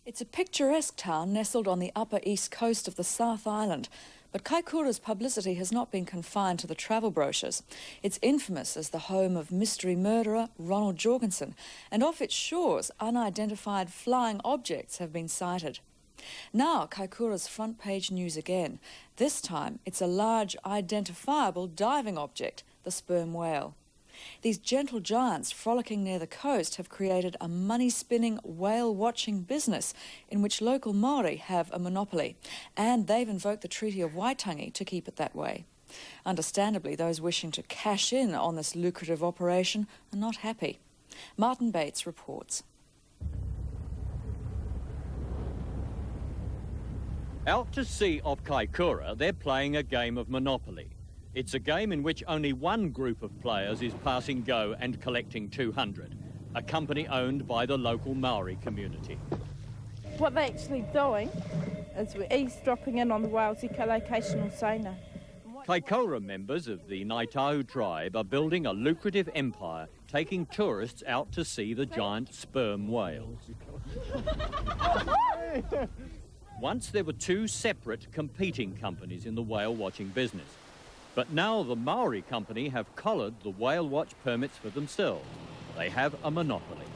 It's a picturesque town nestled on the upper east coast of the South Island, but Kaikoura's publicity has not been confined to the travel brochures. It's infamous as the home of mystery murderer Ronald Jorgensen, and off its shores unidentified flying objects have been sighted. Now Kaikoura's front page news again. This time it's a large identifiable diving object, the sperm whale. These gentle giants frolicking near the coast have created a money-spinning whale-watching business in which local Māori have a monopoly, and they've invoked the Treaty of Waitangi to keep it that way. Understandably, those wishing to cash in on this lucrative operation are not happy. Martin Bates reports. Out to sea off Kaikoura, they're playing a game of Monopoly. It's a game in which only one group of players is passing go and collecting 200, a company owned by the local Maori community. What they're actually doing is we're eavesdropping in on the whale's echolocational sonar. Kaikoura members of the Ngāi tribe are building a lucrative empire, taking tourists out to see the giant sperm whale. Once there were two separate competing companies in the whale watching business. But now the Maori company have collared the whale watch permits for themselves. They have a monopoly.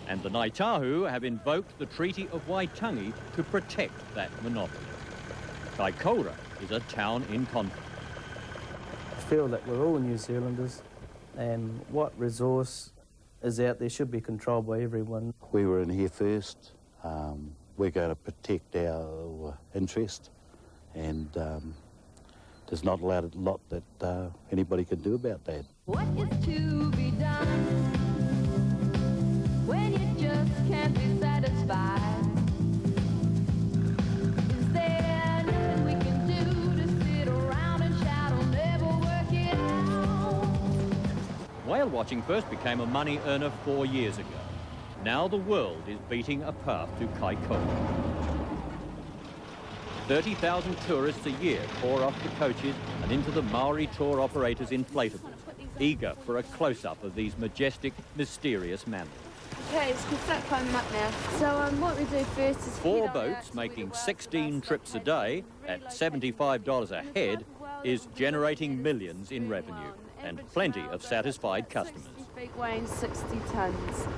And the Ngāi have invoked the Treaty of Waitangi to protect that monopoly. Kaikoura is a town in conflict. I feel that we're all New Zealanders, and what resource is out there should be controlled by everyone. We were in here first. We're going to protect our interest, and there's not a lot that anybody can do about that. What is to be done when you just can't be satisfied? Is there nothing we can do to sit around and shout or never work it out? Whale watching first became a money earner 4 years ago. Now the world is beating a path to Kaikoura. 30,000 tourists a year pour off the coaches and into the Maori tour operators' inflatables, eager for a close-up of these majestic, mysterious mammals. Okay, so we can start climbing up now. So what we do first is... 4 boats making 16 trips a day at $75 a head is generating millions in revenue and plenty of satisfied customers. 60 feet weighing 60 tonnes.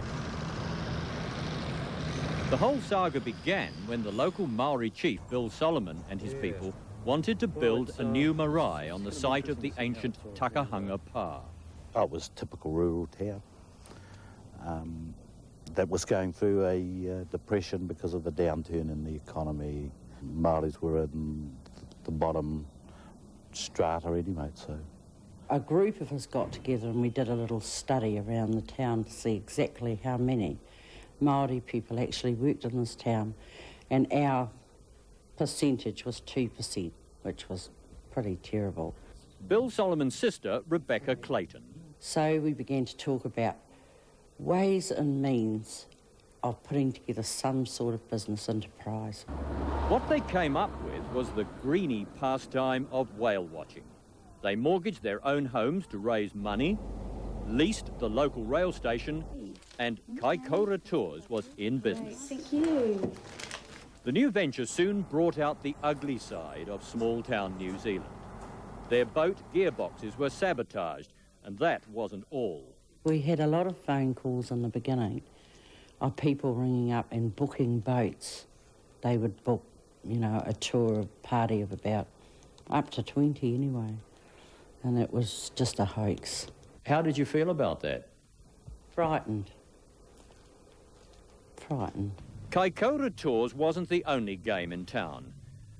The whole saga began when the local Maori chief, Bill Solomon, and his people wanted to build a new marae on the site of the ancient Takahanga Pa. Oh, it was a typical rural town that was going through a depression because of the downturn in the economy. Māoris were in the bottom strata anyway, so. A group of us got together and we did a little study around the town to see exactly how many Māori people actually worked in this town, and our percentage was 2%, which was pretty terrible. Bill Solomon's sister, Rebecca Clayton. So we began to talk about ways and means of putting together some sort of business enterprise. What they came up with was the greeny pastime of whale watching. They mortgaged their own homes to raise money, leased the local rail station, and Kaikoura Tours was in business. Thank you. The new venture soon brought out the ugly side of small-town New Zealand. Their boat gearboxes were sabotaged, and that wasn't all. We had a lot of phone calls in the beginning of people ringing up and booking boats. They would book, you know, a tour party of about up to 20 anyway, and it was just a hoax. How did you feel about that? Frightened. Kaikoura Tours wasn't the only game in town.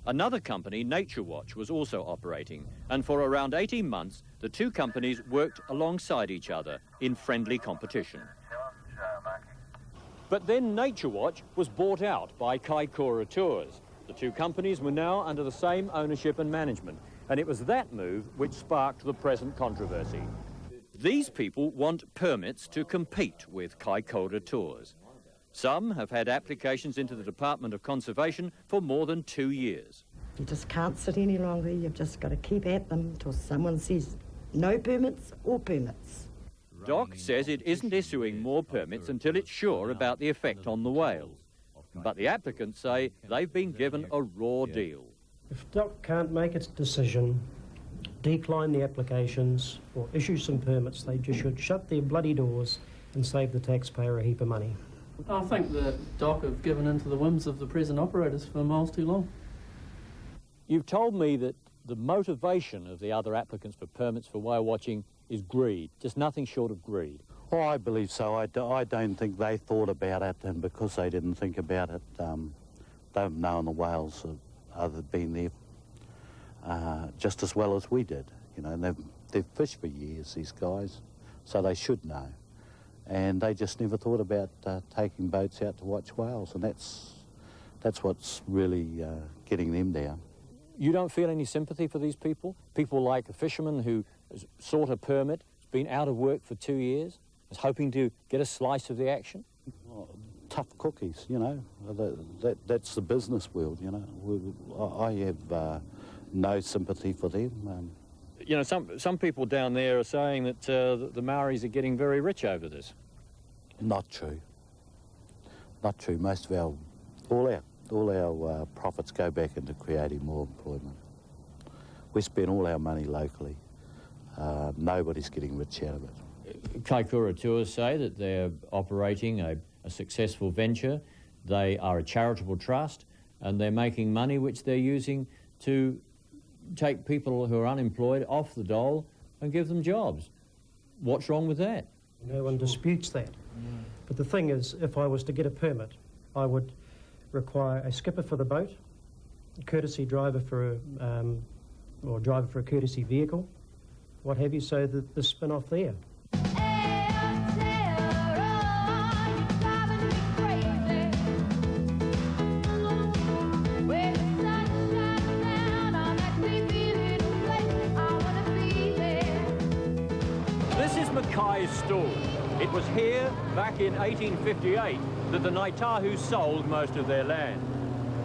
Another company, Nature Watch, was also operating, and for around 18 months, the two companies worked alongside each other in friendly competition. But then Nature Watch was bought out by Kaikoura Tours. The two companies were now under the same ownership and management, and it was that move which sparked the present controversy. These people want permits to compete with Kaikoura Tours. Some have had applications into the Department of Conservation for more than 2 years. You just can't sit any longer. You've just got to keep at them until someone says no permits or permits. Doc says it isn't issuing more permits until it's sure about the effect on the whales. But the applicants say they've been given a raw deal. If DOC can't make its decision, decline the applications or issue some permits, they just should shut their bloody doors and save the taxpayer a heap of money. I think the DOC have given in to the whims of the present operators for miles too long. You've told me that the motivation of the other applicants for permits for whale watching is greed, just nothing short of greed. Oh, I believe so. I don't think they thought about it, and because they didn't think about it, they've known the whales have been there just as well as we did. You know, and they've fished for years, these guys, so they should know. And they just never thought about taking boats out to watch whales, and that's what's really getting them down. You don't feel any sympathy for these people? People like a fisherman who has sought a permit, has been out of work for 2 years, is hoping to get a slice of the action? Oh, tough cookies, you know. That's the business world, you know. I have no sympathy for them. You know, some people down there are saying that the Maoris are getting very rich over this. Not true. Not true. Most of all our profits go back into creating more employment. We spend all our money locally. Nobody's getting rich out of it. Kaikoura Tours say that they're operating a successful venture. They are a charitable trust, and they're making money which they're using to take people who are unemployed off the dole and give them jobs. What's wrong with that? No one disputes that. But the thing is, if I was to get a permit, I would require a skipper for the boat, a courtesy driver for or driver for a courtesy vehicle, what have you, so that the spin-off there. Stall. It was here, back in 1858, that the Ngāi sold most of their land.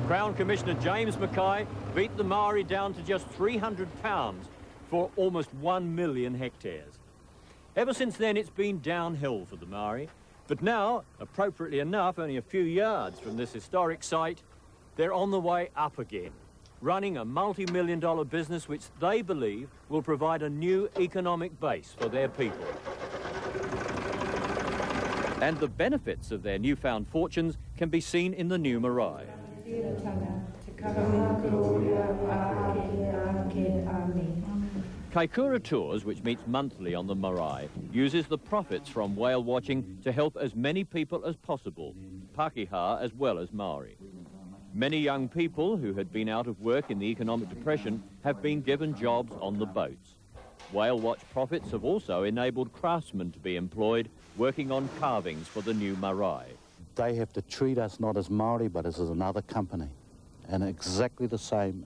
Crown Commissioner James Mackay beat the Maori down to just £300 for almost 1 million hectares. Ever since then, it's been downhill for the Maori. But now, appropriately enough, only a few yards from this historic site, they're on the way up again, running a multi-million-dollar business which they believe will provide a new economic base for their people. And the benefits of their newfound fortunes can be seen in the new marae. Kaikoura Tours, which meets monthly on the marae, uses the profits from whale watching to help as many people as possible, Pākehā as well as Maori. Many young people who had been out of work in the economic depression have been given jobs on the boats. Whale watch profits have also enabled craftsmen to be employed working on carvings for the new marae. They have to treat us not as Maori but as another company, and exactly the same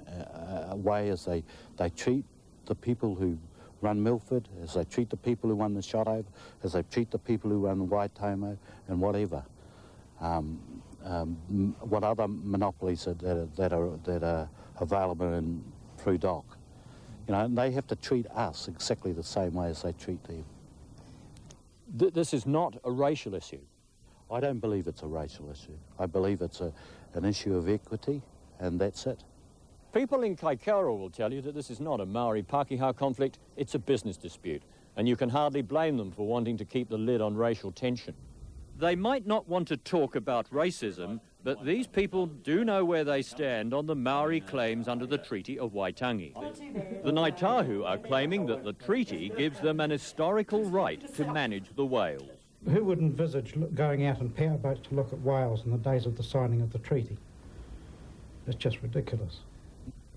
way as they treat the people who run Milford, as they treat the people who run the Shotover, as they treat the people who run the Waitangi and whatever. What other monopolies that are available through DOC. You know, and they have to treat us exactly the same way as they treat them. This is not a racial issue. I don't believe it's a racial issue. I believe it's an issue of equity, and that's it. People in Kaikoura will tell you that this is not a Maori-Pākehā conflict, it's a business dispute, and you can hardly blame them for wanting to keep the lid on racial tension. They might not want to talk about racism, but these people do know where they stand on the Maori claims under the Treaty of Waitangi. The Ngāi are claiming that the treaty gives them an historical right to manage the whales. Who would envisage going out in powerboats to look at whales in the days of the signing of the treaty? It's just ridiculous.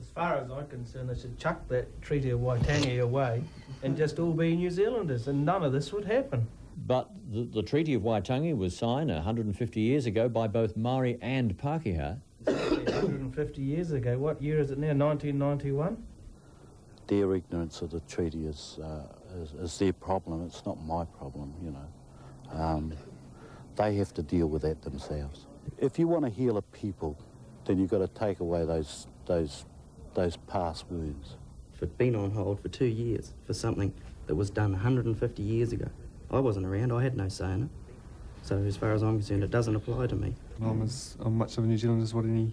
As far as I'm concerned, they should chuck that Treaty of Waitangi away and just all be New Zealanders, and none of this would happen. But the Treaty of Waitangi was signed 150 years ago by both Maori and Pākehā. 150 years ago. What year is it now? 1991? Their ignorance of the treaty is their problem. It's not my problem, you know. They have to deal with that themselves. If you want to heal a people, then you've got to take away those past wounds. If it'd been on hold for 2 years for something that was done 150 years ago, I wasn't around, I had no say in it. So as far as I'm concerned, it doesn't apply to me. I'm as much of a New Zealander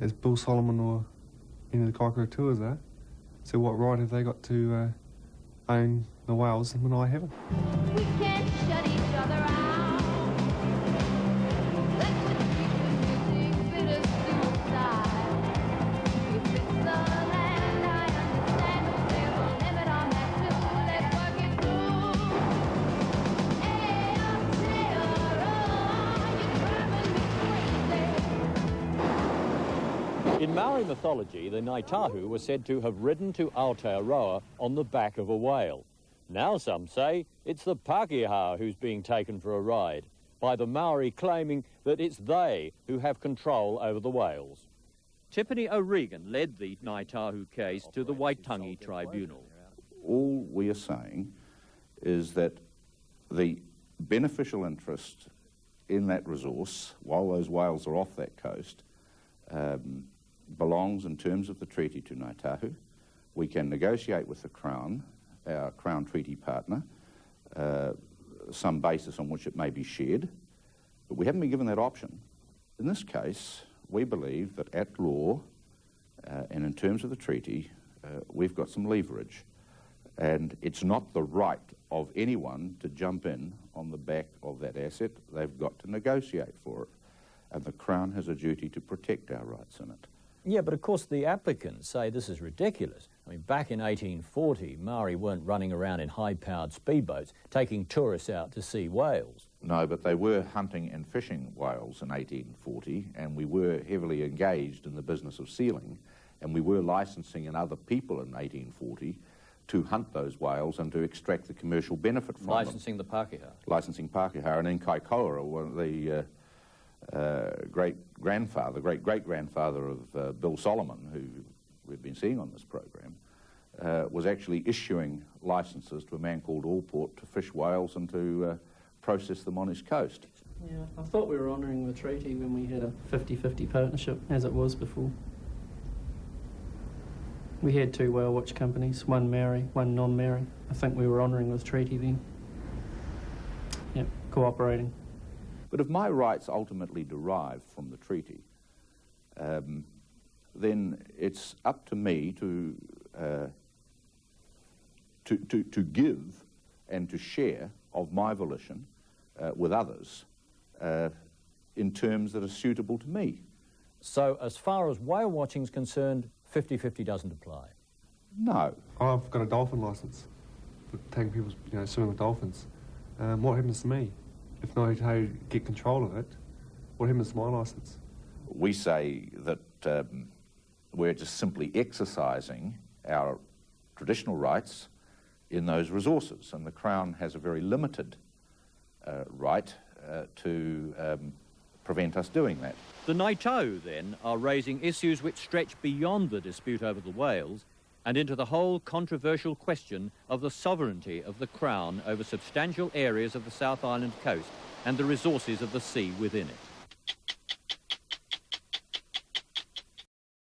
as Bill Solomon or any of the Kaikoura tours are. So what right have they got to own the whales when I haven't? We can't shut each other out. That's what music, bitter suicide. If it's the land, I understand. There's a limit on that too. Let's work it through. Hey, up there, you're driving me crazy. In Maori mythology, the Ngaitahu were said to have ridden to Aotearoa on the back of a whale. Now some say it's the Pākehā who's being taken for a ride, by the Maori claiming that it's they who have control over the whales. Tiffany O'Regan led the Ngaitahu case to the Waitangi Tribunal. All we are saying is that the beneficial interest in that resource, while those whales are off that coast, belongs in terms of the treaty to Ngaitahu. We can negotiate with the Crown, our Crown treaty partner, some basis on which it may be shared, but we haven't been given that option. In this case, we believe that at law and in terms of the treaty, we've got some leverage, and it's not the right of anyone to jump in on the back of that asset. They've got to negotiate for it, and the Crown has a duty to protect our rights in it. Yeah, but of course the applicants say this is ridiculous. I mean, back in 1840, Maori weren't running around in high-powered speedboats taking tourists out to see whales. No, but they were hunting and fishing whales in 1840, and we were heavily engaged in the business of sealing, and we were licensing in other people in 1840 to hunt those whales and to extract the commercial benefit from Licensing them. the Pākehā. Licensing Pākehā, and in Kaikoura, one of the great-great-grandfather of Bill Solomon, who we've been seeing on this program, was actually issuing licenses to a man called Allport to fish whales and to process them on his coast. Yeah, I thought we were honouring the treaty when we had a 50-50 partnership, as it was before. We had two whale watch companies, one Maori, one non-Maori. I think we were honouring the treaty then. Yep, cooperating. But if my rights ultimately derive from the treaty, then it's up to me to give and to share of my volition with others in terms that are suitable to me. So as far as whale watching is concerned, 50-50 doesn't apply? No. I've got a dolphin licence for taking people, swimming with dolphins. What happens to me? If Ngaitahu get control of it, what happens to my licence? We say that we're just simply exercising our traditional rights in those resources, and the Crown has a very limited right to prevent us doing that. The Ngaitahu, then, are raising issues which stretch beyond the dispute over the whales and into the whole controversial question of the sovereignty of the Crown over substantial areas of the South Island coast and the resources of the sea within it.